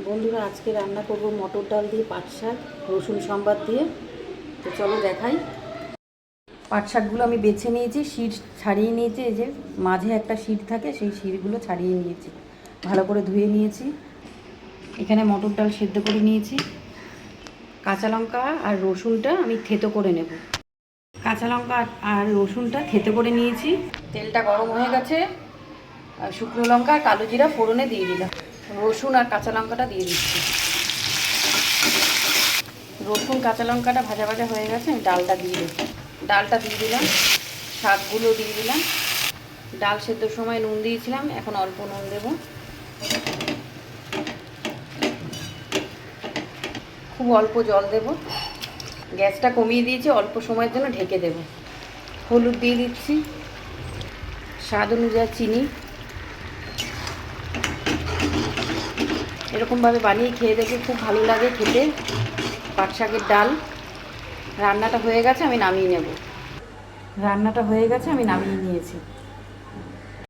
বন্ধুরা, আজকে রান্না করব মটর ডাল দিয়ে পাট শাক রসুন সম্বাদ দিয়ে। তো চলো দেখাই। পাট শাকগুলো আমি বেছে নিয়েছি, শির ছাড়িয়ে নিয়েছি। এই যে মাঝে একটা শির থাকে, সেই শিরগুলো ছাড়িয়ে নিয়েছি, ভালো করে ধুয়ে নিয়েছি। এখানে মটর ডাল সেদ্ধ করে নিয়েছি। কাঁচা লঙ্কা আর রসুনটা আমি থেতো করে নেব। কাঁচা লঙ্কা আর রসুনটা থেতো করে নিয়েছি। তেলটা গরম হয়ে গেছে, আর শুকনো লঙ্কা আর কালো জিরা ফোড়নে দিয়ে দিলাম। রসুন আর কাঁচা লঙ্কাটা দিয়ে দিচ্ছি। রসুন কাঁচা লঙ্কাটা ভাজা ভাজা হয়ে গেছে, আমি ডালটা দিয়ে দিচ্ছি। ডালটা দিয়ে দিলাম, শাকগুলো দিয়ে দিলাম। ডাল সেদ্ধর সময় নুন দিয়েছিলাম, এখন অল্প নুন দেব। খুব অল্প জল দেব। গ্যাসটা কমিয়ে দিয়েছি, অল্প সময়ের জন্য ঢেকে দেব। হলুদ দিয়ে দিচ্ছি, স্বাদ অনুযায়ী চিনি। এরকমভাবে বানিয়ে খেয়ে দেখে, খুব ভালো লাগে খেতে পাট শাকের ডাল। রান্নাটা হয়ে গেছে, আমি নামিয়ে নেব। রান্নাটা হয়ে গেছে, আমি নামিয়ে নিয়েছি।